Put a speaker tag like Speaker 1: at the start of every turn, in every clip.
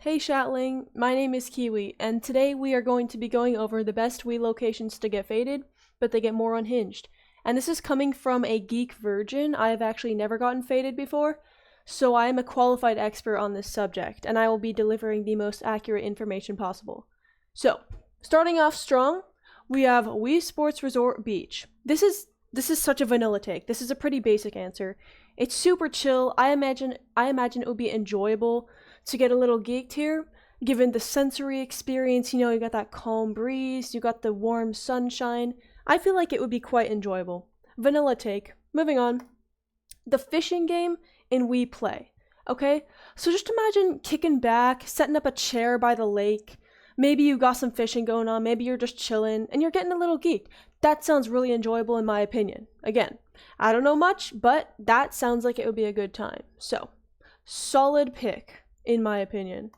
Speaker 1: Hey Shatling, my name is Keewi, and today we are going to be going over the best Wii locations to get faded, but they get more unhinged. And this is coming from a geek virgin. I have actually never gotten faded before, so I am a qualified expert on this subject, and I will be delivering the most accurate information possible. So, starting off strong, we have Wii Sports Resort Beach. This is such a vanilla take. This is a pretty basic answer. It's super chill. I imagine it would be enjoyable to get a little geeked here, given the sensory experience. You got that calm breeze, you got the warm sunshine. I feel like it would be quite enjoyable. Vanilla take. Moving on. The fishing game in Wii Play. Okay? So just imagine kicking back, setting up a chair by the lake. Maybe you got some fishing going on, maybe you're just chilling, and you're getting a little geeked. That sounds really enjoyable in my opinion. Again, I don't know much, but that sounds like it would be a good time. So, solid pick, in my opinion.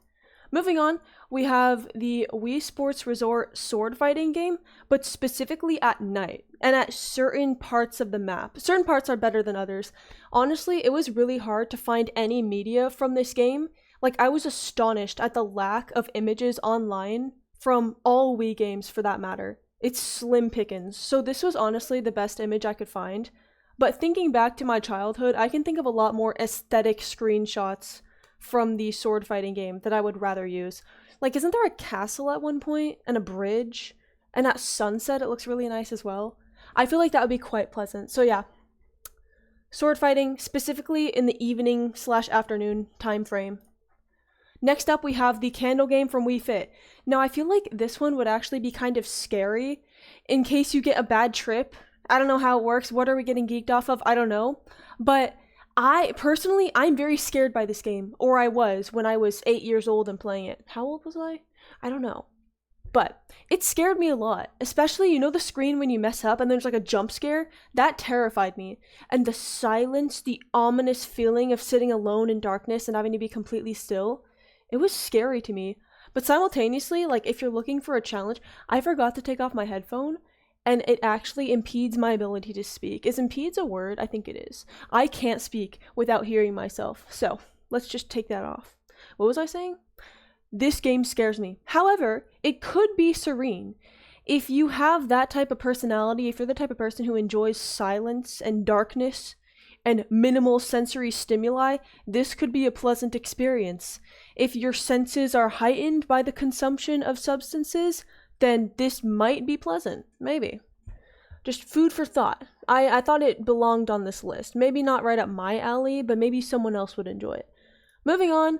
Speaker 1: Moving on, we have the Wii Sports Resort sword fighting game, but specifically at night, and at certain parts of the map. Certain parts are better than others. Honestly, it was really hard to find any media from this game. Like, I was astonished at the lack of images online from all Wii games for that matter. It's slim pickings, so this was honestly the best image I could find. But thinking back to my childhood, I can think of a lot more aesthetic screenshots from the sword fighting game that I would rather use. Like, isn't there a castle at one point and a bridge? And at sunset, it looks really nice as well. I feel like that would be quite pleasant. So yeah, sword fighting, specifically in the evening/afternoon time frame. Next up, we have the candle game from Wii Fit. Now, I feel like this one would actually be kind of scary in case you get a bad trip. I don't know how it works. What are we getting geeked off of? I don't know. But I'm very scared by this game. Or I was when I was 8 years old and playing it. How old was I? I don't know. But it scared me a lot. Especially, the screen when you mess up and there's like a jump scare? That terrified me. And the silence, the ominous feeling of sitting alone in darkness and having to be completely still. It was scary to me. But simultaneously, like, if you're looking for a challenge, I forgot to take off my headphone, and it actually impedes my ability to speak. Is impedes a word? I think it is. I can't speak without hearing myself, so let's just take that off. What was I saying? This game scares me. However, it could be serene. If you have that type of personality, if you're the type of person who enjoys silence and darkness, and minimal sensory stimuli, this could be a pleasant experience. If your senses are heightened by the consumption of substances, then this might be pleasant. Maybe. Just food for thought. I thought it belonged on this list. Maybe not right up my alley, but maybe someone else would enjoy it. Moving on,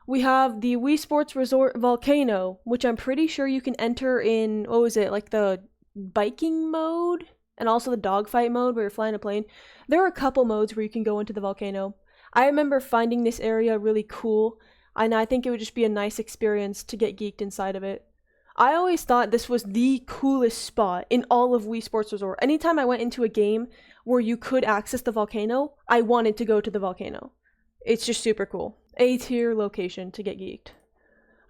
Speaker 1: we have the Wii Sports Resort Volcano, which I'm pretty sure you can enter in, like the biking mode? And also the dogfight mode where you're flying a plane. There are a couple modes where you can go into the volcano. I remember finding this area really cool, and I think it would just be a nice experience to get geeked inside of it. I always thought this was the coolest spot in all of Wii Sports Resort. Anytime I went into a game where you could access the volcano, I wanted to go to the volcano. It's just super cool. A-tier location to get geeked.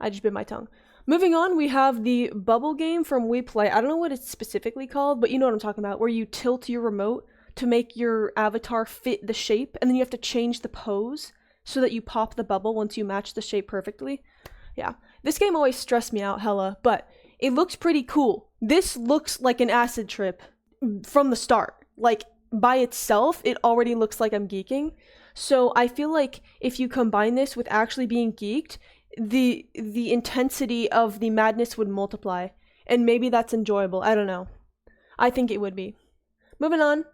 Speaker 1: I just bit my tongue. Moving on, we have the bubble game from Wii Play. I don't know what it's specifically called, but you know what I'm talking about, where you tilt your remote to make your avatar fit the shape, and then you have to change the pose so that you pop the bubble once you match the shape perfectly. Yeah, this game always stressed me out hella, but it looks pretty cool. This looks like an acid trip from the start. Like, by itself, it already looks like I'm geeking. So I feel like if you combine this with actually being geeked, the intensity of the madness would multiply, and maybe that's enjoyable. I don't know. I think it would be. Moving on,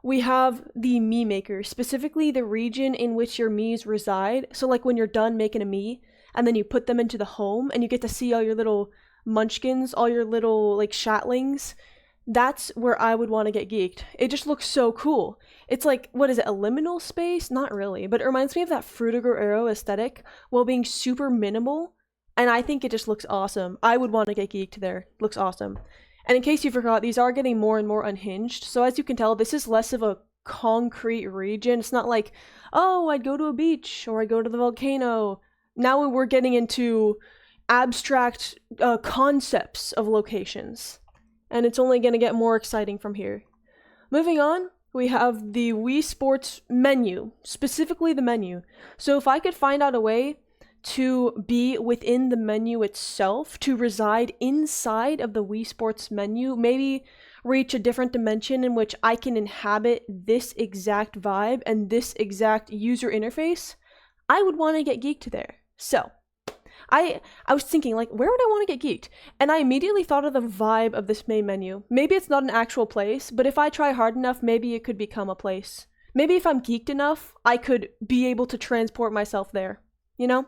Speaker 1: we have the Mii Maker, specifically the region in which your Miis reside. So like when you're done making a Mii, and then you put them into the home, and you get to see all your little munchkins, all your little like shatlings. That's where I would want to get geeked. It just looks so cool. It's like, what is it, a liminal space? Not really, but it reminds me of that Fruitiger Arrow aesthetic while being super minimal, and I think it just looks awesome. I would want to get geeked there. Looks awesome. And in case you forgot, these are getting more and more unhinged, so as you can tell, this is less of a concrete region. It's not like, oh, I'd go to a beach, or I'd go to the volcano. Now we're getting into abstract concepts of locations. And it's only going to get more exciting from here. Moving on, we have the Wii Sports menu, specifically the menu. So if I could find out a way to be within the menu itself, to reside inside of the Wii Sports menu, maybe reach a different dimension in which I can inhabit this exact vibe and this exact user interface, I would want to get geeked there. So, I was thinking, like, where would I want to get geeked? And I immediately thought of the vibe of this main menu. Maybe it's not an actual place, but if I try hard enough, maybe it could become a place. Maybe if I'm geeked enough, I could be able to transport myself there, you know?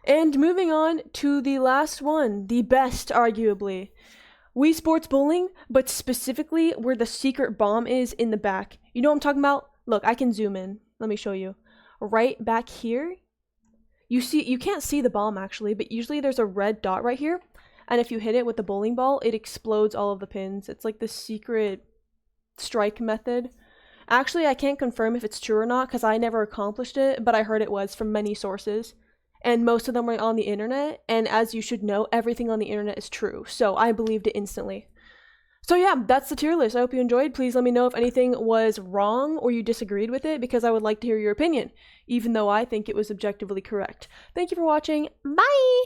Speaker 1: And moving on to the last one, the best, arguably. Wii Sports Bowling, but specifically where the secret bomb is in the back. You know what I'm talking about? Look, I can zoom in. Let me show you. Right back here, you can't see the bomb actually, but usually there's a red dot right here. And if you hit it with the bowling ball, it explodes all of the pins. It's like the secret strike method. Actually, I can't confirm if it's true or not because I never accomplished it, but I heard it was from many sources. And most of them were on the internet, and as you should know, everything on the internet is true, so I believed it instantly. So yeah, that's the tier list. I hope you enjoyed. Please let me know if anything was wrong or you disagreed with it, because I would like to hear your opinion, even though I think it was objectively correct. Thank you for watching. Bye!